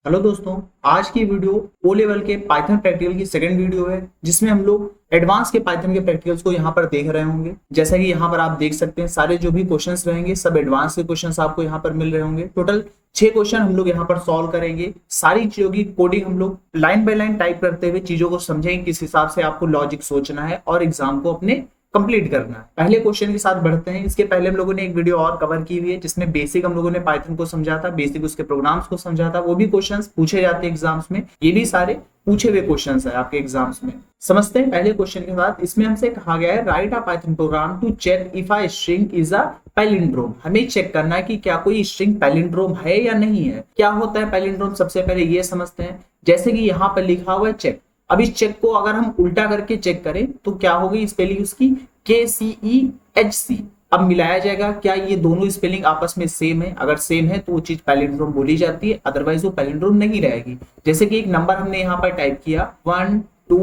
Hello दोस्तों, आज की वीडियो ओ लेवल के पाइथन प्रैक्टिकल की सेकंड वीडियो है जिसमें हम लोग एडवांस के पाइथन के प्रैक्टिकल्स को यहाँ पर देख रहे होंगे। जैसा कि यहाँ पर आप देख सकते हैं, सारे जो भी क्वेश्चंस रहेंगे सब एडवांस के क्वेश्चंस आपको यहाँ पर मिल रहे होंगे। टोटल 6 क्वेश्चन हम लोग यहाँ पर सॉल्व करेंगे। सारी चीजों की कोडिंग हम लोग लाइन बाय लाइन टाइप करते हुए चीजों को समझेंगे, किस हिसाब से आपको लॉजिक सोचना है और एग्जाम को अपने कंप्लीट करना है। पहले क्वेश्चन के साथ बढ़ते हैं। इसके पहले हम लोगों ने एक वीडियो और कवर की हुई है जिसमें बेसिक हम लोगों ने पाइथन को समझा था, बेसिक उसके प्रोग्राम्स को समझा था। वो भी क्वेश्चंस पूछे जाते हैं एग्जाम्स में, ये भी सारे पूछे हुए क्वेश्चंस है आपके एग्जाम्स में। समझते हैं पहले क्वेश्चन के साथ। इसमें हमसे कहा गया है write a Python program to check if a string is a palindrome. हमें चेक करना है कि क्या कोई स्ट्रिंग पैलिंड्रोम है या नहीं है। क्या होता है पैलिंड्रोम, सबसे पहले ये समझते हैं। जैसे कि यहाँ पर लिखा हुआ है चेक। अब इस चेक को अगर हम उल्टा करके चेक करें तो क्या होगी स्पेलिंग उसकी KCEHC। अब मिलाया जाएगा, क्या ये दोनों स्पेलिंग आपस में सेम है? अगर सेम है तो वो चीज पैलिंड्रोम बोली जाती है, अदरवाइज वो पैलिंड्रोम नहीं रहेगी। जैसे कि एक नंबर हमने यहाँ पर टाइप किया 1 2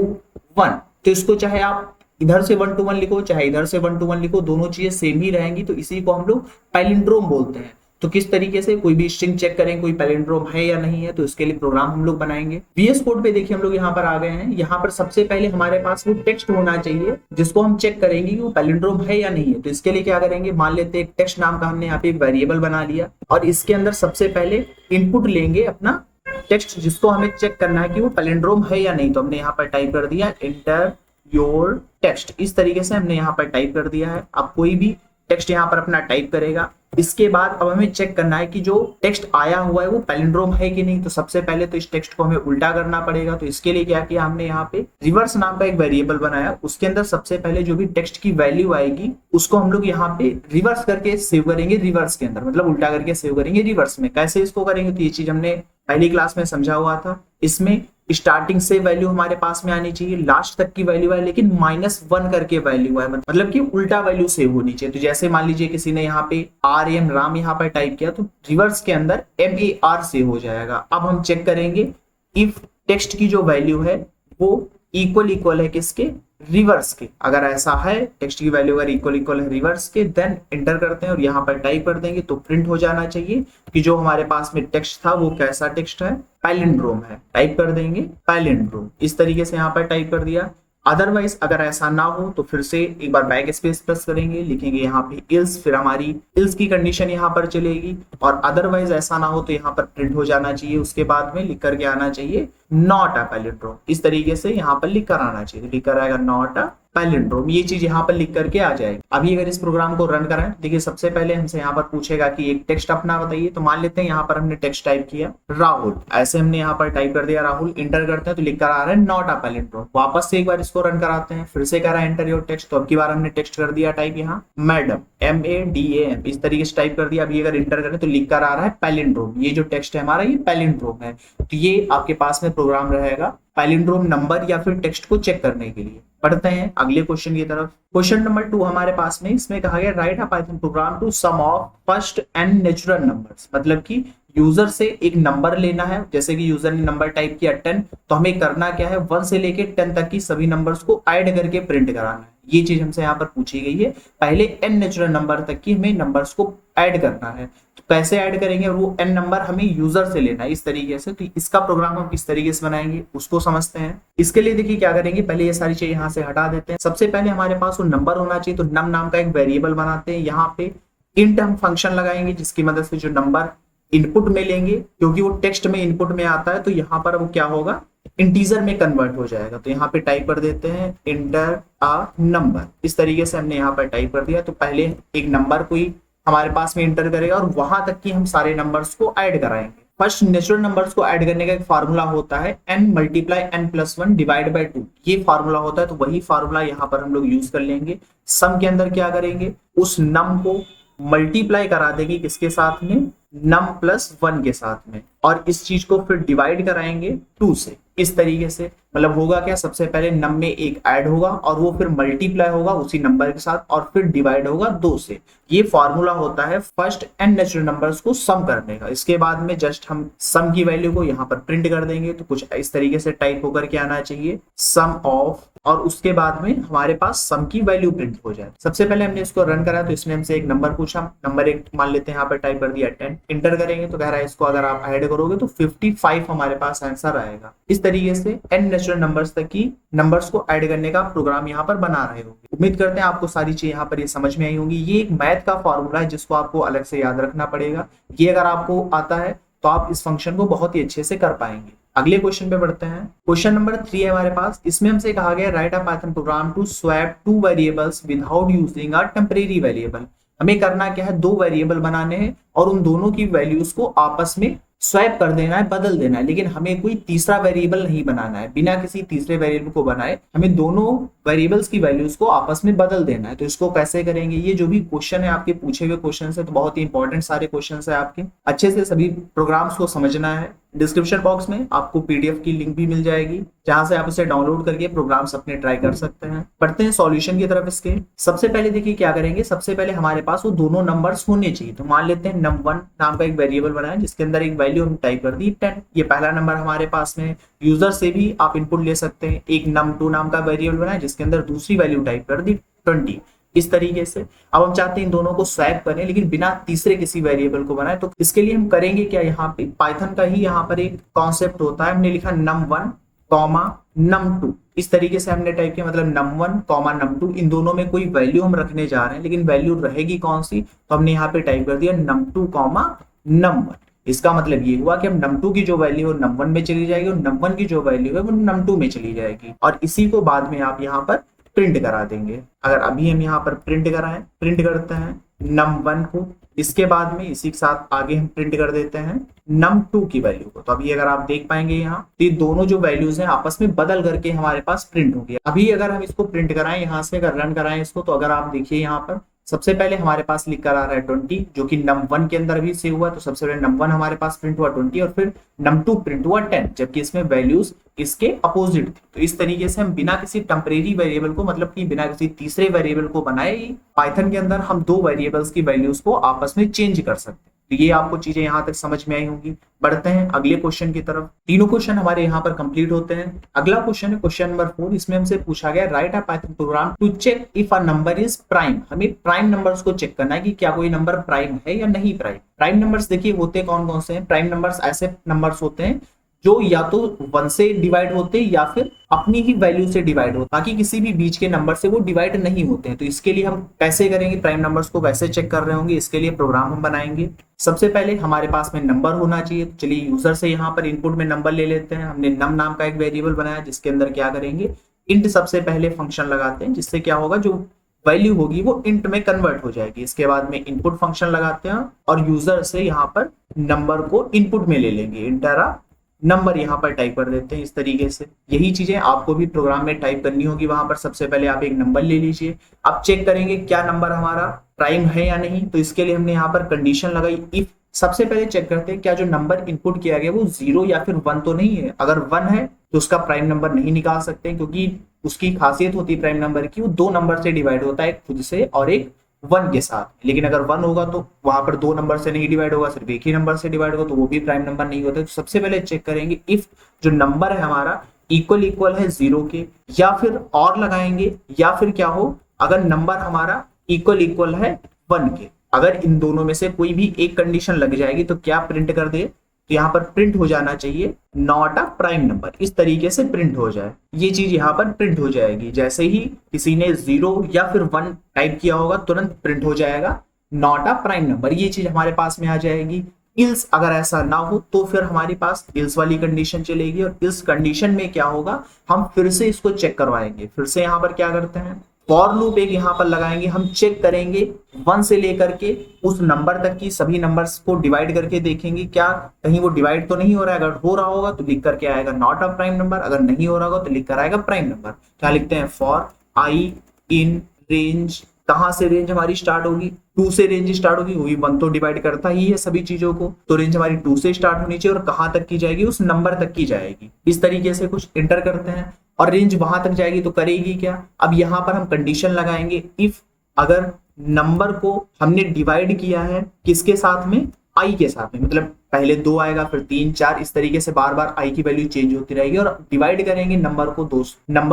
1, तो इसको चाहे आप इधर से 1 to 1 लिखो, चाहे इधर से 1 to 1 लिखो, दोनों चीजें सेम ही रहेंगी, तो इसी को हम लोग पैलिंड्रोम बोलते हैं। तो किस तरीके से कोई भी स्ट्रिंग चेक करें कोई पैलिंड्रोम है या नहीं है, तो इसके लिए प्रोग्राम हम लोग बनाएंगे। VS कोड पे देखिए हम लोग यहाँ पर आ गए हैं। यहाँ पर सबसे पहले हमारे पास वो टेक्स्ट होना चाहिए जिसको हम चेक करेंगे कि वो पैलिंड्रोम है या नहीं है। तो इसके लिए क्या करेंगे, मान लेते हैं एक टेक्स्ट नाम का हमने यहाँ पे एक वेरिएबल बना लिया और इसके अंदर सबसे पहले इनपुट लेंगे अपना टेक्स्ट, जिसको हमें चेक करना है कि वो पैलिंड्रोम है या नहीं। तो हमने यहाँ पर टाइप कर दिया एंटर योर टेक्स्ट। इस तरीके से हमने यहाँ पर टाइप कर दिया है। अब कोई भी टेक्स्ट यहाँ पर अपना टाइप करेगा। इसके बाद अब हमें चेक करना है कि जो टेक्स्ट आया हुआ है वो पैलिंड्रोम है कि नहीं। तो सबसे पहले तो इस टेक्स्ट को हमें उल्टा करना पड़ेगा। तो इसके लिए क्या किया, हमने यहाँ पे रिवर्स नाम का एक वेरिएबल बनाया। उसके अंदर सबसे पहले जो भी टेक्स्ट की वैल्यू आएगी उसको हम लोग यहाँ पे रिवर्स करके सेव करेंगे। रिवर्स के अंदर मतलब उल्टा करके सेव करेंगे रिवर्स में। कैसे इसको करेंगे, तो ये चीज हमने पहली क्लास में समझा हुआ था। इसमें स्टार्टिंग से वैल्यू हमारे पास में आनी चाहिए, लास्ट तक की वैल्यू है, लेकिन -1 करके वैल्यू है, मतलब कि उल्टा वैल्यू सेव होनी चाहिए। तो जैसे मान लीजिए किसी ने यहाँ पे RM राम यहाँ पर टाइप किया तो रिवर्स के अंदर MAR सेव हो जाएगा। अब हम चेक करेंगे इफ टेक्स्ट की जो वैल्यू है वो इक्वल है किसके, रिवर्स के। अगर ऐसा है टेक्स्ट की वैल्यू अगर इक्वल है रिवर्स के, देन एंटर करते हैं और यहाँ पर टाइप कर देंगे तो प्रिंट हो जाना चाहिए कि जो हमारे पास में टेक्स्ट था वो कैसा टेक्स्ट है, पैलिंड्रोम है। टाइप कर देंगे पैलिंड्रोम, इस तरीके से यहाँ पर टाइप कर दिया। अदरवाइज अगर ऐसा ना हो तो फिर से एक बार बैक स्पेस प्रेस करेंगे, लिखेंगे यहाँ पे इल्स, फिर हमारी इल्स की कंडीशन यहाँ पर चलेगी। और अदरवाइज ऐसा ना हो तो यहाँ पर प्रिंट हो जाना चाहिए। उसके बाद में लिख करके आना चाहिए नॉट अ पैलिंड्रोम। इस तरीके से यहाँ पर लिख कर आना चाहिए, लिख कर आएगा नॉट अ पैलिंड्रोम। ये चीज यहाँ पर लिख करके आ जाएगी। अभी अगर इस प्रोग्राम को रन कराएं, देखिए सबसे पहले हमसे यहाँ पर पूछेगा कि एक टेक्स्ट अपना बताइए। तो मान लेते हैं यहाँ पर हमने टेक्स्ट टाइप किया राहुल, ऐसे हमने यहाँ पर टाइप कर दिया राहुल। इंटर करते हैं तो लिख कर आ रहा है नॉट अ पैलिंड्रोम। वापस से एक बार इसको रन कराते हैं, फिर से कह रहा है एंटर योर टेक्स्ट। तो अब की बार हमने टेक्स्ट कर दिया टाइप यहाँ मैडम, MADAM, इस तरीके से टाइप कर दिया। अभी अगर इंटर करें तो लिख कर आ रहा है पैलिंड्रोम। ये जो टेक्स्ट है हमारा ये पैलिंड्रोम है। तो ये आपके पास में प्रोग्राम रहेगा पैलिंड्रोम नंबर या फिर टेक्स्ट को चेक करने के लिए। पढ़ते हैं अगले क्वेश्चन की तरफ। क्वेश्चन नंबर 2 हमारे पास में, इसमें कहा गया write a Python program to sum of first n natural numbers. मतलब कि यूजर से एक नंबर लेना है। जैसे कि यूजर ने नंबर टाइप किया 10, तो हमें करना क्या है, 1 से लेके 10 तक की सभी नंबर्स को ऐड करके प्रिंट कराना है। ये चीज हमसे यहाँ पर पूछी गई है। पहले n नेचुरल नंबर तक की हमें नंबर्स को ऐड करना है। तो कैसे ऐड करेंगे, और वो n नंबर हमें यूजर से लेना है इस तरीके से। तो इसका प्रोग्राम हम किस तरीके से बनाएंगे उसको समझते हैं। इसके लिए देखिए क्या करेंगे, पहले ये सारी चीजें यहाँ से हटा देते हैं। सबसे पहले हमारे पास वो नंबर होना चाहिए, तो नम नाम का एक वेरिएबल बनाते हैं। यहाँ पे इंट हम फंक्शन लगाएंगे जिसकी मदद से जो नंबर इनपुट में लेंगे, क्योंकि वो टेक्स्ट में इनपुट में आता है, तो यहाँ पर वो क्या होगा, इंटीजर में कन्वर्ट हो जाएगा। तो यहाँ पे टाइप कर देते हैं इंटर अ नंबर। इस तरीके से हमने यहाँ पर टाइप कर दिया। तो पहले एक नंबर कोई हमारे पास में इंटर करेगा और वहां तक की हम सारे नंबर्स को ऐड कराएंगे। फर्स्ट नेचुरल नंबर्स को ऐड करने का एक फार्मूला होता है n × n+1 डिवाइड बाय 2। ये फार्मूला होता है, तो वही फार्मूला यहाँ पर हम लोग यूज कर लेंगे। सम के अंदर क्या करेंगे, उस नम को मल्टीप्लाई करा देंगे किसके साथ में, num +1 के साथ में, और इस चीज को फिर डिवाइड कराएंगे 2 से। इस तरीके से मतलब होगा क्या, सबसे पहले नम में एक ऐड होगा और वो फिर मल्टीप्लाई होगा उसी नंबर के साथ और फिर डिवाइड होगा 2 से। ये फॉर्मूला होता है फर्स्ट एंड नेचुरल नंबर्स को सम करने का। इसके बाद में जस्ट हम सम की वैल्यू को यहाँ पर प्रिंट कर देंगे, तो कुछ इस तरीके से टाइप होकर के आना चाहिए सम ऑफ, और उसके बाद में हमारे पास सम की वैल्यू प्रिंट हो जाए। सबसे पहले हमने इसको रन करा तो इसमें हमसे एक नंबर पूछा, नंबर एक मान लेते हैं, यहाँ पर टाइप कर दिया 10, इंटर करेंगे तो कह रहा है इसको अगर आप ऐड करोगे तो 55 हमारे पास आंसर आएगा। इस तरीके से एन नेचुरल नंबर्स तक की नंबर्स को ऐड करने का प्रोग्राम यहाँ पर बना रहे होंगे। उम्मीद करते हैं आपको सारी चीज यहाँ पर ये समझ में आई होंगी। ये एक मैथ का फॉर्मूला है जिसको आपको अलग से याद रखना पड़ेगा। ये अगर आपको आता है तो आप इस फंक्शन को बहुत ही अच्छे से कर पाएंगे। अगले क्वेश्चन पे बढ़ते हैं। क्वेश्चन नंबर 3 है हमारे पास। इसमें हमसे कहा गया write a Python program to swap 2 variables without using a temporary variable. हमें करना क्या है, 2 वेरिएबल बनाने हैं और उन दोनों की वैल्यूज को आपस में स्वैप कर देना है, बदल देना है, लेकिन हमें कोई तीसरा वेरिएबल नहीं बनाना है। बिना किसी तीसरे वेरिएबल को बनाए हमें दोनों वेरिएबल्स की वैल्यूज को आपस में बदल देना है। तो इसको कैसे करेंगे, ये जो भी क्वेश्चन है आपके पूछे हुए क्वेश्चन है तो बहुत ही इंपॉर्टेंट सारे क्वेश्चन है आपके, अच्छे से सभी प्रोग्राम्स को समझना है। डिस्क्रिप्शन बॉक्स में आपको पीडीएफ की लिंक भी मिल जाएगी जहां से आप इसे डाउनलोड करके प्रोग्राम्स अपने ट्राई कर सकते हैं। पढ़ते हैं सॉल्यूशन की तरफ इसके। सबसे पहले देखिए क्या करेंगे, सबसे पहले हमारे पास वो दोनों नंबर्स होने चाहिए। तो मान लेते हैं num1 नाम का एक वेरिएबल बनाया जिसके अंदर एक वैल्यू हम टाइप कर दी 10। ये पहला नंबर हमारे पास में। यूजर से भी आप इनपुट ले सकते हैं। एक num2 नाम का वेरिएबल बनाया जिसके अंदर दूसरी वैल्यू टाइप कर दी 20। इस तरीके से अब हम चाहते हैं इन दोनों को स्वैप करें लेकिन बिना तीसरे किसी वेरिएबल को बनाए। तो इसके लिए हम करेंगे क्या, यहाँ पे पाइथन का ही यहाँ पर एक कॉन्सेप्ट होता है। हमने लिखा num1 num2, इस तरीके से हमने टाइप किया, मतलब num1 num2 इन दोनों में कोई वैल्यू हम रखने जा रहे हैं, लेकिन वैल्यू रहेगी कौन सी, तो हमने यहाँ पे टाइप कर दिया num2 num1। इसका मतलब ये हुआ कि हम num2 की जो वैल्यू है num1 में चली जाएगी और num1 की जो वैल्यू है वो num2 में चली जाएगी, और इसी को बाद में आप यहाँ पर प्रिंट करा देंगे। अगर अभी हम यहाँ पर प्रिंट कराएं, प्रिंट करते हैं num1 को, इसके बाद में इसी के साथ आगे हम प्रिंट कर देते हैं num2 की वैल्यू को। तो अभी अगर आप देख पाएंगे यहाँ तो ये दोनों जो वैल्यूज हैं आपस में बदल करके हमारे पास प्रिंट हो गया। अभी अगर हम इसको प्रिंट कराएं यहाँ से, अगर रन कराएं इसको, तो अगर आप देखिए यहाँ पर सबसे पहले हमारे पास लिख कर आ रहा है 20 जो कि num1 के अंदर भी सेव हुआ। तो सबसे पहले num1 हमारे पास प्रिंट हुआ 20 और फिर num2 प्रिंट हुआ 10, जबकि इसमें वैल्यूज इसके अपोजिट थी। तो इस तरीके से हम बिना किसी टेम्परेरी वेरिएबल को, मतलब कि बिना किसी तीसरे वेरिएबल को बनाए पाइथन के अंदर हम 2 वेरिएबल्स की वैल्यूज को आपस में चेंज कर सकते हैं। तो ये आपको चीजें यहाँ तक समझ में आई होंगी। बढ़ते हैं अगले क्वेश्चन की तरफ। तीनों क्वेश्चन हमारे यहाँ पर कंप्लीट होते हैं। अगला क्वेश्चन है क्वेश्चन नंबर 4। इसमें हमसे पूछा गया write a Python program to check if a number is prime. हमें प्राइम नंबर्स को चेक करना है कि क्या कोई नंबर प्राइम है या नहीं प्राइम। प्राइम नंबर्स देखिए होते कौन कौन से हैं। प्राइम नंबर्स ऐसे नंबर्स होते हैं जो या तो 1 से डिवाइड होते हैं या फिर अपनी ही वैल्यू से डिवाइड होते हैं, बाकी किसी भी बीच के नंबर से वो डिवाइड नहीं होते हैं। तो इसके लिए हम कैसे करेंगे, प्राइम नंबर्स को वैसे चेक कर रहे होंगे, इसके लिए प्रोग्राम हम बनाएंगे। सबसे पहले हमारे पास में नंबर होना चाहिए। तो चलिए यूजर से यहाँ पर इनपुट में नंबर ले लेते हैं। हमने num नाम का एक वेरिएबल बनाया जिसके अंदर क्या करेंगे, इंट सबसे पहले फंक्शन लगाते हैं, जिससे क्या होगा जो वैल्यू होगी वो इंट में कन्वर्ट हो जाएगी। इसके बाद में इनपुट फंक्शन लगाते हैं और यूजर से यहाँ पर नंबर को इनपुट में ले लेंगे। इंटर नंबर यहाँ पर टाइप कर देते हैं। इस तरीके से यही चीजें आपको भी प्रोग्राम में टाइप करनी होगी। वहां पर सबसे पहले आप एक नंबर ले लीजिए। अब चेक करेंगे क्या नंबर हमारा प्राइम है या नहीं। तो इसके लिए हमने यहाँ पर कंडीशन लगाई इफ। सबसे पहले चेक करते हैं क्या जो नंबर इनपुट किया गया वो 0 या फिर 1 तो नहीं है। अगर 1 है तो उसका प्राइम नंबर नहीं निकाल सकते, क्योंकि उसकी खासियत होती है प्राइम नंबर की, वो 2 नंबर से डिवाइड होता है, एक खुद से और एक 1 के साथ। लेकिन अगर 1 होगा तो वहां पर 2 नंबर से नहीं डिवाइड होगा, सिर्फ एक ही नंबर से डिवाइड होगा, तो वो भी प्राइम नंबर नहीं होता। तो सबसे पहले चेक करेंगे इफ जो नंबर है हमारा इक्वल है 0 के, या फिर और लगाएंगे, या फिर क्या हो अगर नंबर हमारा इक्वल है 1 के। अगर इन दोनों में से कोई भी एक कंडीशन लग जाएगी तो क्या प्रिंट कर दे, तो यहाँ पर प्रिंट हो जाना चाहिए नॉट अ प्राइम नंबर। इस तरीके से प्रिंट हो जाए, ये चीज यहाँ पर प्रिंट हो जाएगी। जैसे ही किसी ने 0 या फिर 1 टाइप किया होगा तुरंत प्रिंट हो जाएगा नॉट अ प्राइम नंबर, ये चीज हमारे पास में आ जाएगी। इल्स अगर ऐसा ना हो तो फिर हमारे पास इल्स वाली कंडीशन चलेगी, और इस कंडीशन में क्या होगा, हम फिर से इसको चेक करवाएंगे। फिर से यहाँ पर क्या करते हैं, फॉर लूप एक यहाँ पर लगाएंगे। हम चेक करेंगे 1 से लेकर के उस नंबर तक की सभी नंबर्स को डिवाइड करके देखेंगे क्या कहीं वो डिवाइड तो नहीं हो रहा है। अगर हो रहा होगा तो लिख करके आएगा नॉट अ प्राइम नंबर, अगर नहीं हो रहा होगा तो लिख कर आएगा प्राइम नंबर। क्या लिखते हैं, फॉर आई इन रेंज, कहां से रेंज हमारी स्टार्ट होगी 2 से रेंज स्टार्ट होगी, वही 1 तो डिवाइड करता ही है सभी चीजों को, तो रेंज हमारी 2 से स्टार्ट होनी चाहिए और कहां तक की जाएगी, उस नंबर तक की जाएगी। इस तरीके से कुछ एंटर करते हैं और रेंज वहां तक जाएगी तो करेगी क्या, अब यहां पर हम कंडीशन लगाएंगे, इफ अगर नंबर को हमने डिवाइड किया है किसके साथ में, आई के साथ में, मतलब पहले 2 आएगा फिर 3 4 इस तरीके से बार बार आई की वैल्यू चेंज होती रहेगी और डिवाइड करेंगे नंबर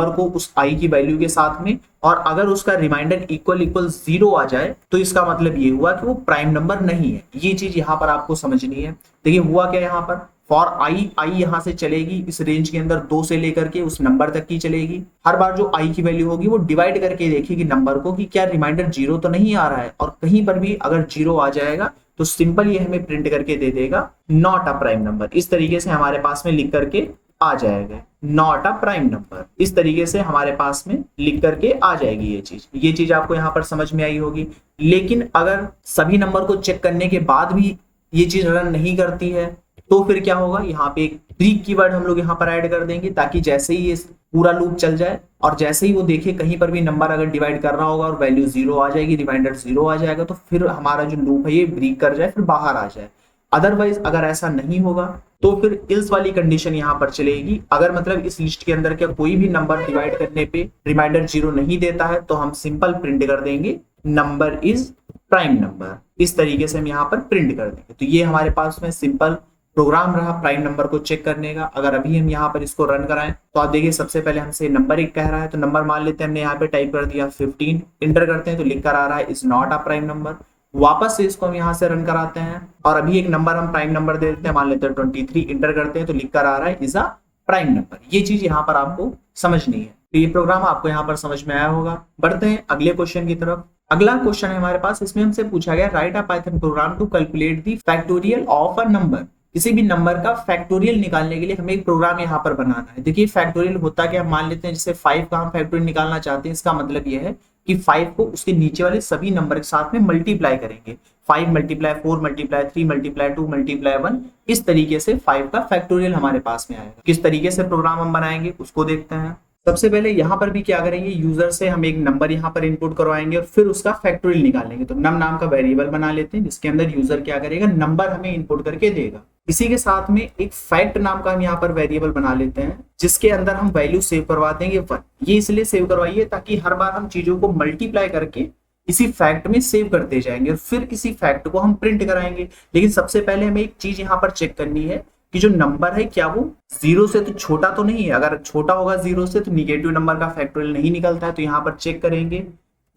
को उस आई की वैल्यू के साथ में, और अगर उसका रिमाइंडर इक्वल 0 आ जाए तो इसका मतलब ये हुआ कि वो प्राइम नंबर नहीं है। ये चीज यहाँ पर आपको समझनी है। देखिए हुआ क्या यहाँ पर, फॉर आई यहाँ से चलेगी इस रेंज के अंदर 2 से लेकर के उस नंबर तक की चलेगी। हर बार जो आई की वैल्यू होगी वो डिवाइड करके देखेगी नंबर को कि क्या रिमाइंडर 0 तो नहीं आ रहा है, और कहीं पर भी अगर 0 आ जाएगा तो सिंपल ये हमें प्रिंट करके दे देगा नॉट अ प्राइम नंबर। इस तरीके से हमारे पास में लिख करके आ जाएगा नॉट अ प्राइम नंबर। इस तरीके से हमारे पास में लिख करके आ जाएगी ये चीज आपको यहाँ पर समझ में आई होगी। लेकिन अगर सभी नंबर को चेक करने के बाद भी ये चीज रन नहीं करती है तो फिर क्या होगा, यहाँ पे एक ब्रेक कीवर्ड हम लोग यहाँ पर ऐड कर देंगे, ताकि जैसे ही ये पूरा लूप चल जाए और जैसे ही वो देखे कहीं पर भी नंबर अगर डिवाइड कर रहा होगा और वैल्यू 0 आ जाएगी, रिमाइंडर 0 आ जाएगा, तो फिर हमारा जो लूप है ये ब्रेक कर जाए, फिर बाहर आ जाए। अदरवाइज अगर ऐसा नहीं होगा तो फिर इल्स वाली कंडीशन यहाँ पर चलेगी। अगर मतलब इस लिस्ट के अंदर क्या कोई भी नंबर डिवाइड करने पे रिमाइंडर 0 नहीं देता है तो हम सिंपल प्रिंट कर देंगे नंबर इज प्राइम नंबर। इस तरीके से हम यहाँ पर प्रिंट कर देंगे। तो ये हमारे पास में सिंपल प्रोग्राम रहा प्राइम नंबर को चेक करने का। अगर अभी हम यहाँ पर इसको रन कराएं तो आप देखिए सबसे पहले हमसे नंबर 1 कह रहा है, तो नंबर मान लेते हैं हमने यहाँ पे टाइप कर दिया 15, इंटर करते हैं तो लिख कर आ रहा है is not a prime number. वापस से इसको हम यहाँ से रन कराते हैं और अभी एक नंबर हम प्राइम नंबर दे देते हैं, मान लेते हैं 23, इंटर करते हैं तो लिख कर आ रहा है इज अ प्राइम नंबर। ये चीज यहाँ पर आपको समझनी है। तो ये प्रोग्राम आपको यहाँ पर समझ में आया होगा। बढ़ते हैं अगले क्वेश्चन की तरफ। अगला क्वेश्चन है हमारे पास, इसमें हमसे पूछा गया write a Python program to calculate the factorial of a number. किसी भी नंबर का फैक्टोरियल निकालने के लिए हमें एक प्रोग्राम यहाँ पर बनाना है। देखिए फैक्टोरियल होता क्या, मान लेते हैं जैसे 5 का हम फैक्टोरियल निकालना चाहते हैं, इसका मतलब यह है कि 5 को उसके नीचे वाले सभी नंबर के साथ में मल्टीप्लाई करेंगे। 5 मल्टीप्लाई 4 मल्टीप्लाई 3 मल्टीप्लाई 2 मल्टीप्लाई 1, इस तरीके से 5 का फैक्टोरियल हमारे पास में आएगा। किस तरीके से प्रोग्राम हम बनाएंगे उसको देखते हैं। सबसे पहले यहाँ पर भी क्या करेंगे, यूजर से हम एक नंबर यहाँ पर इनपुट करवाएंगे और फिर उसका फैक्टोरियल निकालेंगे। तो नम नाम का वेरिएबल बना लेते हैं जिसके अंदर यूजर क्या करेगा, नंबर हमें इनपुट करके देगा। इसी के साथ में एक फैक्ट नाम का हम यहाँ पर वेरिएबल बना लेते हैं जिसके अंदर हम वैल्यू सेव करवा देंगे 1। ये इसलिए सेव करवाइए ताकि हर बार हम चीजों को मल्टीप्लाई करके इसी फैक्ट में सेव करते जाएंगे और फिर इसी फैक्ट को हम प्रिंट कराएंगे। लेकिन सबसे पहले हमें एक चीज यहाँ पर चेक करनी है कि जो नंबर है क्या वो 0 से तो छोटा तो नहीं है। अगर छोटा होगा 0 से तो निगेटिव नंबर का फैक्टोरियल नहीं निकलता है। तो यहाँ पर चेक करेंगे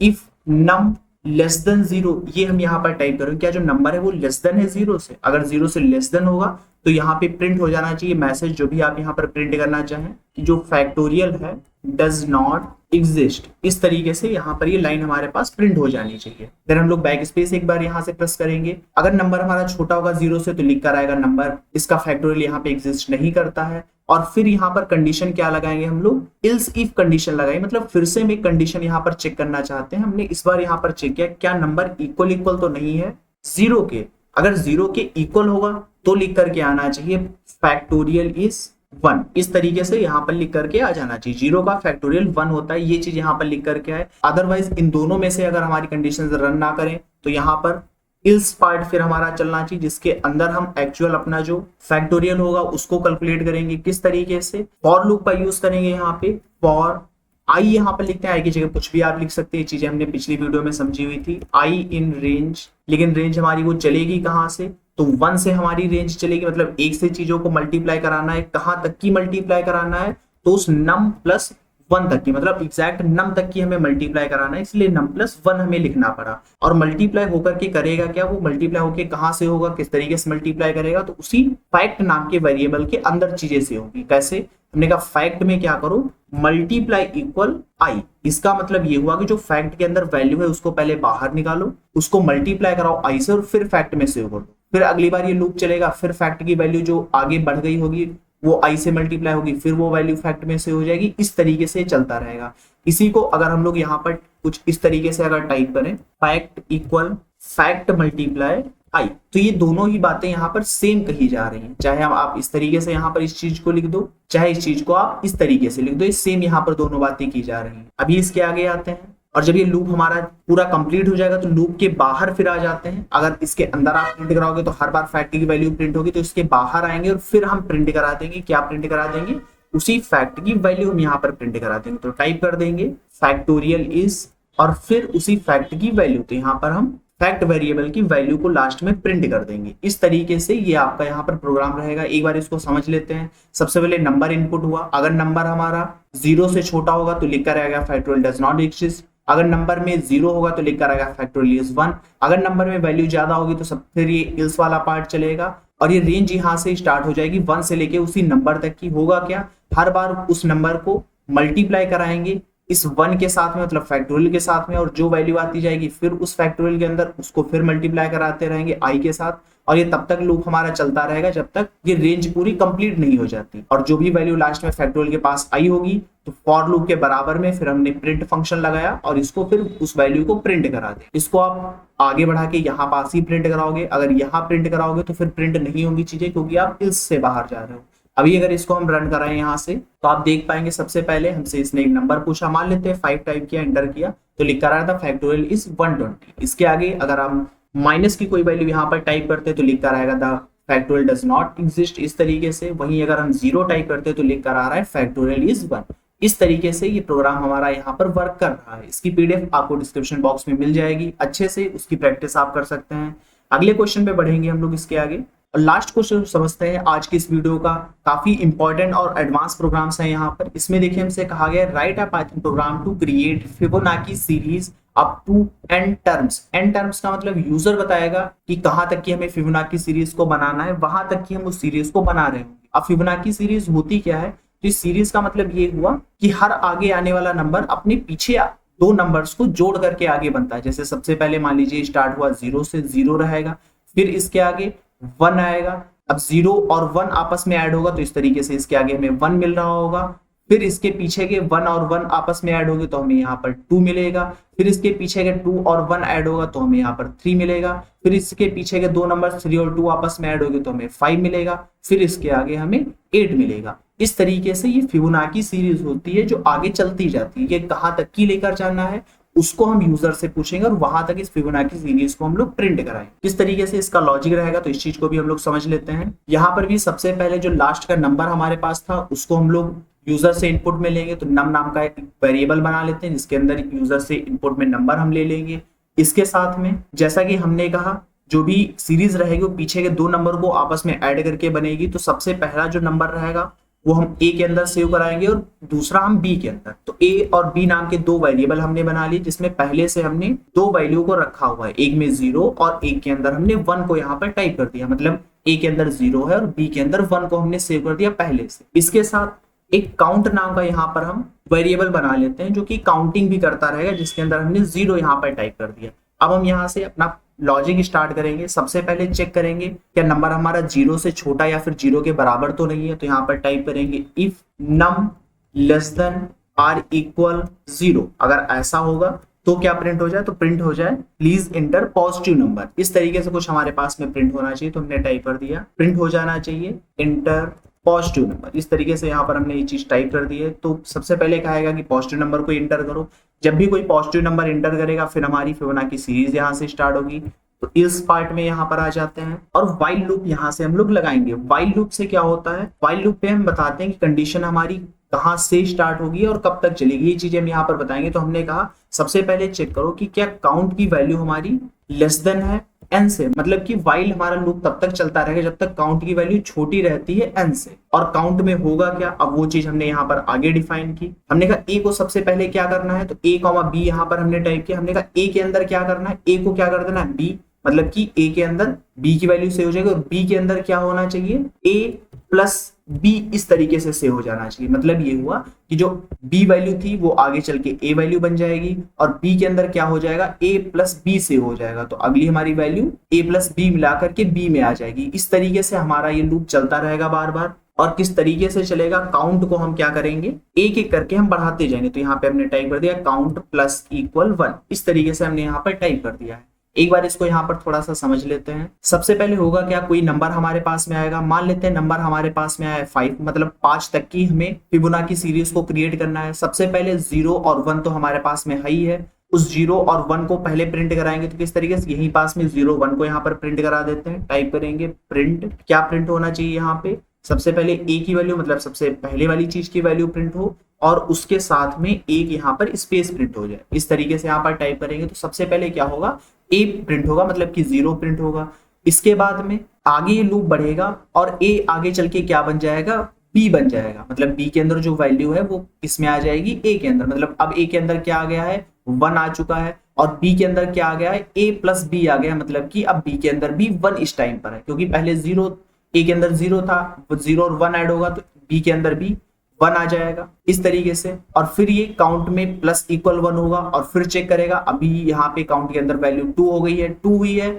इफ नम लेस देन 0, ये हम यहाँ पर टाइप करेंगे क्या जो नंबर है वो लेस देन है 0 से। अगर 0 से लेस देन होगा तो यहाँ पे प्रिंट हो जाना चाहिए मैसेज, जो भी आप यहाँ पर प्रिंट करना चाहें कि जो फैक्टोरियल है डज नॉट एग्जिस्ट। इस तरीके से यहाँ पर ये लाइन हमारे पास प्रिंट हो जानी चाहिए। फिर हम लोग बैक स्पेस एक बार यहाँ से प्रेस करेंगे। अगर नंबर हमारा छोटा होगा 0 से तो लिख कर आएगा नंबर, इसका फैक्टोरियल यहाँ पे एग्जिस्ट नहीं करता है। और फिर यहाँ पर कंडीशन क्या लगाएंगे हम लोग, इल्स इफ कंडीशन लगाएंगे। मतलब फिर से हम एक कंडीशन यहाँ पर चेक करना चाहते हैं। हमने इस बार यहाँ पर चेक किया क्या नंबर इक्वल तो नहीं है 0 के। अगर 0 के इक्वल होगा तो लिख करके आना चाहिए फैक्टोरियल इज 1। इस तरीके से यहाँ पर लिख करके आ जाना चाहिए 0 का फैक्टोरियल 1 होता है। ये चीज यहाँ पर लिख करके आए। अदरवाइज इन दोनों में से अगर हमारी कंडीशन रन ना करें तो यहाँ पर इल्स पार्ट फिर हमारा चलना चाहिए जिसके अंदर हम एक्चुअल अपना जो फैक्टोरियल होगा उसको कैलकुलेट करेंगे। किस तरीके से, फॉर लूप का यूज करेंगे। यहाँ पे फॉर आई यहाँ पर लिखते हैं, आई की जगह कुछ भी आप लिख सकते हैं। चीजें हमने पिछली वीडियो में समझी हुई थी। आई इन रेंज, लेकिन रेंज हमारी वो चलेगी कहाँ से, तो 1 से हमारी रेंज चलेगी। मतलब 1 से चीजों को मल्टीप्लाई कराना है। कहाँ तक की मल्टीप्लाई कराना है, तो उस नम प्लस 1 तक की, मतलब एग्जैक्ट नम तक की हमें मल्टीप्लाई कराना है, इसलिए नम प्लस 1 हमें लिखना पड़ा। और मल्टीप्लाई होकर के करेगा क्या, वो मल्टीप्लाई होकर कहाँ से होगा, किस तरीके से मल्टीप्लाई करेगा, तो उसी फैक्ट नाम के वेरिएबल के अंदर चीजें से होगी। कैसे, हमने कहा फैक्ट में क्या करो, मल्टीप्लाई इक्वल आई। इसका मतलब ये हुआ कि जो फैक्ट के अंदर वैल्यू है उसको पहले बाहर निकालो, उसको मल्टीप्लाई कराओ आई से और फिर फैक्ट में सेव कर दो। फिर अगली बार ये लूप चलेगा, फिर फैक्ट की वैल्यू जो आगे बढ़ गई होगी वो आई से मल्टीप्लाई होगी, फिर वो वैल्यू फैक्ट में से हो जाएगी। इस तरीके से चलता रहेगा। इसी को अगर हम लोग यहाँ पर कुछ इस तरीके से अगर टाइप करें फैक्ट इक्वल फैक्ट मल्टीप्लाई आई, तो ये दोनों ही बातें यहाँ पर सेम कही जा रही हैं। चाहे हम आप इस तरीके से यहाँ पर इस चीज को लिख दो, चाहे इस चीज को आप इस तरीके से लिख दो, ये सेम यहाँ पर दोनों बातें की जा रही हैं। अभी इसके आगे आते हैं। और जब ये लूप हमारा पूरा कंप्लीट हो जाएगा तो लूप के बाहर फिर आ जाते हैं। अगर इसके अंदर आप प्रिंट कराओगे तो हर बार फैक्ट की वैल्यू प्रिंट होगी, तो इसके बाहर आएंगे और फिर हम प्रिंट करा देंगे। क्या प्रिंट करा देंगे? उसी फैक्ट की वैल्यू हम यहाँ पर प्रिंट करा देंगे। तो टाइप कर देंगे फैक्टोरियल इज और फिर उसी फैक्ट की वैल्यू, तो यहाँ पर हम फैक्ट वेरिएबल की वैल्यू को लास्ट में प्रिंट कर देंगे। इस तरीके से ये आपका यहाँ पर प्रोग्राम रहेगा। एक बार इसको समझ लेते हैं। सबसे पहले नंबर इनपुट हुआ, अगर नंबर हमारा 0 से छोटा होगा तो लिख कर आएगा फैक्टोरियल डज नॉट एग्जिस्ट। अगर नंबर में 0 होगा तो लिख कर आएगा फैक्टोरियल इज 1। अगर नंबर में वैल्यू ज्यादा होगी तो सब फिर ये इल्स वाला पार्ट चलेगा और ये रेंज यहाँ से स्टार्ट हो जाएगी 1 से लेके उसी नंबर तक की। होगा क्या? हर बार उस नंबर को मल्टीप्लाई कराएंगे इस 1 के साथ में, मतलब फैक्टोरियल के साथ में, और जो वैल्यू आती जाएगी फिर उस फैक्टोरियल के अंदर उसको फिर मल्टीप्लाई कराते रहेंगे i के साथ। और ये तब तक लूप हमारा चलता रहेगा जब तक ये रेंज पूरी कंप्लीट नहीं हो जाती। और जो भी वैल्यू लास्ट में फैक्टोरियल के पास आई होगी तो फॉर लूप के बराबर में फिर हमने प्रिंट फंक्शन लगाया और इसको फिर उस वैल्यू को प्रिंट करा दे। इसको आप आगे बढ़ा के यहाँ पास ही प्रिंट कराओगे। अगर यहाँ प्रिंट कराओगे तो फिर प्रिंट नहीं होंगी चीजें, क्योंकि आप इल्स से बाहर जा रहे हो। अभी अगर इसको हम रन कराएं यहाँ से तो आप देख पाएंगे सबसे पहले हमसे इसने एक नंबर पूछा, मान लेते हैं 5 टाइप किया, एंटर किया तो लिख कर आया था फैक्टोरियल इज 120। इसके आगे अगर हम माइनस की कोई वैल्यू यहाँ पर टाइप करते तो लिख कर आएगा the factorial does not exist, इस तरीके से। वहीं अगर हम 0 टाइप करते तो लिख कर आ रहा है फैक्टोरियल इज 1। इस तरीके से ये प्रोग्राम हमारा यहाँ पर वर्क कर रहा है। इसकी पीडीएफ आपको डिस्क्रिप्शन बॉक्स में मिल जाएगी, अच्छे से उसकी प्रैक्टिस आप कर सकते हैं। अगले क्वेश्चन पे बढ़ेंगे हम लोग इसके आगे और लास्ट क्वेश्चन समझते हैं आज की इस वीडियो का। काफी इंपॉर्टेंट और एडवांस प्रोग्राम्स हैं यहाँ पर। इसमें देखिए हमसे कहा गया है write a Python program to create Fibonacci series up to n terms. n terms का मतलब यूजर बताएगा कि कहां तक की हमें फिबोनाची सीरीज को बनाना है, वहां तक की हम उस सीरीज को बना रहे होंगे। अब फिबोनाची सीरीज होती क्या है? तो इस सीरीज का मतलब ये हुआ कि हर आगे आने वाला नंबर अपने पीछे 2 नंबर्स को जोड़ करके आगे बनता है। जैसे सबसे पहले मान लीजिए स्टार्ट हुआ 0 से, 0 रहेगा, फिर इसके आगे 1 आएगा। अब 0 और 1 आपस में ऐड होगा तो इस तरीके से इसके आगे हमें 1 मिल रहा होगा। फिर इसके पीछे के 1 और 1 आपस में ऐड होंगे तो हमें यहाँ पर 2 मिलेगा। फिर इसके पीछे के 2 और 1 ऐड होगा तो हमें यहाँ पर 3 मिलेगा। फिर इसके पीछे के 2 नंबर 3 और 2 आपस में ऐड होंगे तो हमें 5 मिलेगा। फिर इसके आगे हमें 8 मिलेगा। इस तरीके से ये फिबोनाची सीरीज होती है जो आगे चलती जाती है। ये कहाँ तक की लेकर जाना है उसको हम यूजर से पूछेंगे और वहां तक इस फिबोनाची सीरीज को हम लोग प्रिंट कराएंगे। किस तरीके से इसका लॉजिक रहेगा तो इस चीज को भी हम लोग समझ लेते हैं। यहाँ पर भी सबसे पहले जो लास्ट का नंबर हमारे पास था उसको हम लोग यूजर से इनपुट में लेंगे। तो नम नाम का एक वेरिएबल बना लेते हैं जिसके अंदर यूजर से इनपुट में नंबर हम ले लेंगे। इसके साथ में जैसा कि हमने कहा जो भी सीरीज रहेगी वो पीछे के 2 नंबर को आपस में ऐड करके बनेगी। तो सबसे पहला जो नंबर रहेगा वो हम ए के अंदर सेव कराएंगे और दूसरा हम बी के अंदर। तो ए और बी नाम के 2 वेरिएबल हमने बना लिए जिसमें पहले से हमने 2 वैल्यू को रखा हुआ है, एक में 0 और एक के अंदर हमने 1 को यहाँ पर टाइप कर दिया। मतलब ए के अंदर 0 है और बी के अंदर 1 को हमने सेव कर दिया पहले से। इसके साथ एक काउंट नाम का यहाँ पर हम वेरिएबल बना लेते हैं जो कि काउंटिंग भी करता रहेगा, जिसके अंदर हमने 0 यहाँ पर टाइप कर दिया। अब हम यहाँ से अपना लॉजिक स्टार्ट करेंगे। सबसे पहले चेक करेंगे क्या नंबर हमारा 0 से छोटा या फिर 0 के बराबर तो नहीं है। तो यहाँ पर टाइप करेंगे if num less than or equal 0। अगर ऐसा होगा तो क्या प्रिंट हो जाए? तो प्रिंट हो जाए प्लीज इंटर पॉजिटिव नंबर। इस तरीके से कुछ हमारे पास में प्रिंट होना चाहिए। तो हमने टाइप कर दिया प्रिंट हो जाना चाहिए इंटर पॉजिटिव नंबर। इस तरीके से यहाँ पर हमने ये चीज टाइप कर दी है। तो सबसे पहले कहेगा कि पॉजिटिव नंबर को इंटर करो। जब भी कोई पॉजिटिव नंबर इंटर करेगा फिर हमारी फिबोनाची सीरीज यहाँ से स्टार्ट होगी। तो इस पार्ट में यहाँ पर आ जाते हैं और व्हाइल लूप यहाँ से हम लोग लगाएंगे। व्हाइल लूप से क्या होता है? व्हाइल लूप पे हम बताते हैं कि कंडीशन हमारी कहाँ से स्टार्ट होगी और कब तक चलेगी। ये चीजें हम यहाँ पर बताएंगे। तो हमने कहा सबसे पहले चेक करो कि क्या काउंट की वैल्यू हमारी लेस देन है n से, मतलब कि व्हाइल हमारा लूप तब तक चलता रहेगा जब तक काउंट की वैल्यू छोटी रहती है n से। और काउंट में होगा क्या? अब वो चीज हमने यहाँ पर आगे डिफाइन की। हमने कहा a को सबसे पहले क्या करना है, तो a, b यहाँ पर हमने टाइप किया। हमने कहा a के अंदर क्या करना है, a को क्या कर देना है b, मतलब कि a के अंदर b की वैल्यू सेव हो जाएगी और b के अंदर क्या होना चाहिए a प्लस b, इस तरीके से सेव हो जाना चाहिए। मतलब ये हुआ कि जो b वैल्यू थी वो आगे चल के a वैल्यू बन जाएगी और b के अंदर क्या हो जाएगा a प्लस b सेव हो जाएगा। तो अगली हमारी वैल्यू a प्लस b मिलाकर के b में आ जाएगी। इस तरीके से हमारा ये लूप चलता रहेगा बार बार। और किस तरीके से चलेगा? काउंट को हम क्या करेंगे, एक एक करके हम बढ़ाते जाएंगे। तो यहाँ पे हमने टाइप कर दिया काउंट प्लस इक्वल 1। इस तरीके से हमने यहाँ पर टाइप कर दिया है। एक बार इसको यहाँ पर थोड़ा सा समझ लेते हैं। सबसे पहले होगा क्या, कोई नंबर हमारे पास में आएगा। मान लेते हैं नंबर हमारे पास में आया 5, मतलब 5 तक की हमें फिबोनाची सीरीज को क्रिएट करना है। सबसे पहले 0 और 1 तो हमारे पास में ही है। उस 0 और 1 को पहले प्रिंट कराएंगे। तो किस तरीके से, यहीं पास में 0 1 को यहाँ पर प्रिंट करा देते हैं। टाइप करेंगे प्रिंट, क्या प्रिंट होना चाहिए यहाँ पे, सबसे पहले ए की वैल्यू, मतलब सबसे पहले वाली चीज की वैल्यू प्रिंट हो और उसके साथ में एक यहाँ पर स्पेस प्रिंट हो जाए। इस तरीके से यहाँ पर टाइप करेंगे तो सबसे पहले क्या होगा, ए प्रिंट होगा, मतलब कि 0 प्रिंट होगा। इसके बाद में आगे ये लूप बढ़ेगा और ए आगे चल के क्या बन जाएगा, बी बन जाएगा। मतलब बी के अंदर जो वैल्यू है वो इसमें आ जाएगी ए के अंदर। मतलब अब ए के अंदर क्या आ गया है, 1 आ चुका है, और बी के अंदर क्या आ गया है, ए प्लस बी आ गया। मतलब कि अब बी के अंदर भी 1 इस टाइम पर है, क्योंकि पहले 0, ए के अंदर 0 था, 0 और 1 ऐड होगा तो बी के अंदर भी 1 आ जाएगा इस तरीके से। और फिर ये काउंट में प्लस इक्वल 1 होगा और फिर चेक करेगा। अभी यहाँ पे काउंट के अंदर वैल्यू 2 हो गई है, 2 हुई है,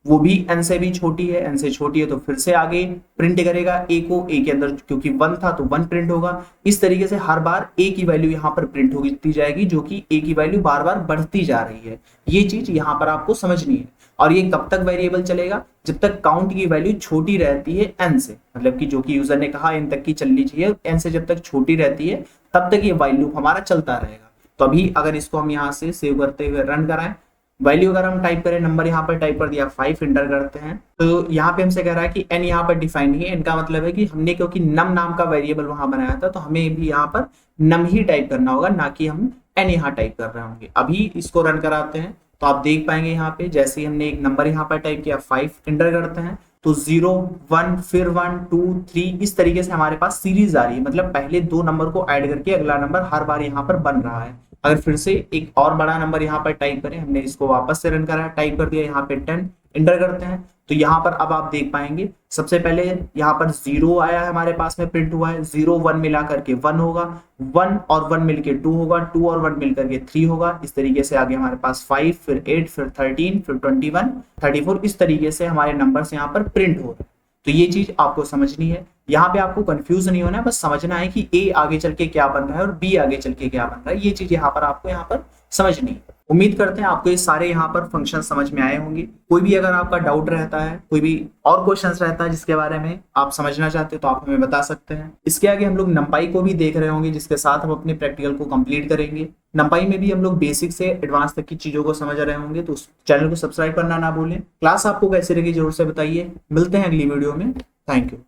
वो भी n से भी छोटी है, n से छोटी है तो फिर से आगे प्रिंट करेगा ए को, ए के अंदर क्योंकि 1 था तो 1 प्रिंट होगा। इस तरीके से हर बार ए की वैल्यू यहाँ पर प्रिंट होती जाएगी, जो कि ए की वैल्यू बार बार बढ़ती जा रही है। ये चीज यहाँ पर आपको समझनी है। और ये कब तक वेरिएबल चलेगा, जब तक काउंट की वैल्यू छोटी रहती है n से, मतलब कि जो कि यूजर ने कहा n तक की चलनी चाहिए, n से जब तक छोटी रहती है तब तक ये वाइल लूप हमारा चलता रहेगा। तो अभी अगर इसको हम यहाँ से सेव करते हुए रन कराएं, वैल्यू अगर हम टाइप करें, नंबर यहाँ पर टाइप कर दिया, 5 इंटर करते हैं, तो यहाँ पे हमसे कह रहा है कि n यहाँ पर डिफाइन नहीं है। n का मतलब है कि हमने क्योंकि नम नाम का वेरिएबल वहां बनाया था तो हमें भी यहाँ पर नम ही टाइप करना होगा, ना कि हम n यहाँ टाइप कर रहे होंगे। अभी इसको रन कराते हैं तो आप देख पाएंगे यहाँ पे जैसे ही हमने एक नंबर यहाँ पर टाइप किया, 5 इंटर करते हैं तो 0 1 फिर 1 2 3 इस तरीके से हमारे पास सीरीज आ रही है। मतलब पहले 2 नंबर को ऐड करके अगला नंबर हर बार यहाँ पर बन रहा है। अगर फिर से एक और बड़ा नंबर यहाँ पर टाइप करें, हमने इसको वापस से रन करा, टाइप कर दिया यहाँ पे 10 इंटर करते हैं तो यहाँ पर अब आप देख पाएंगे सबसे पहले यहाँ पर 0 आया है, हमारे पास में प्रिंट हुआ है, 0 1 मिला करके 1 होगा, 1 और 1 मिलके 2 होगा, 2 और 1 मिलकर के 3 होगा। इस तरीके से आगे हमारे पास 5 फिर 8 फिर 13 फिर 21 34 इस तरीके से हमारे नंबर्स यहाँ पर प्रिंट हो रहे हैं। तो ये चीज आपको समझनी है। यहाँ पे आपको कंफ्यूज नहीं होना है, बस समझना है कि ए आगे चल के क्या बन रहा है और बी आगे चल के क्या बन रहा है। ये चीज यहाँ पर आपको यहाँ पर समझनी है। उम्मीद करते हैं आपको ये सारे यहाँ पर फंक्शन समझ में आए होंगे। कोई भी अगर आपका डाउट रहता है, कोई भी और क्वेश्चंस रहता है जिसके बारे में आप समझना चाहते हो तो आप हमें बता सकते हैं। इसके आगे हम लोग नंपाई को भी देख रहे होंगे, जिसके साथ हम अपने प्रैक्टिकल को कंप्लीट करेंगे। नंपाई में भी हम लोग बेसिक से एडवांस तक की चीजों को समझ रहे होंगे, तो उस चैनल को सब्सक्राइब करना ना भूलें। क्लास आपको कैसे लगी जरूर से बताइए। मिलते हैं अगली वीडियो में। Thank you.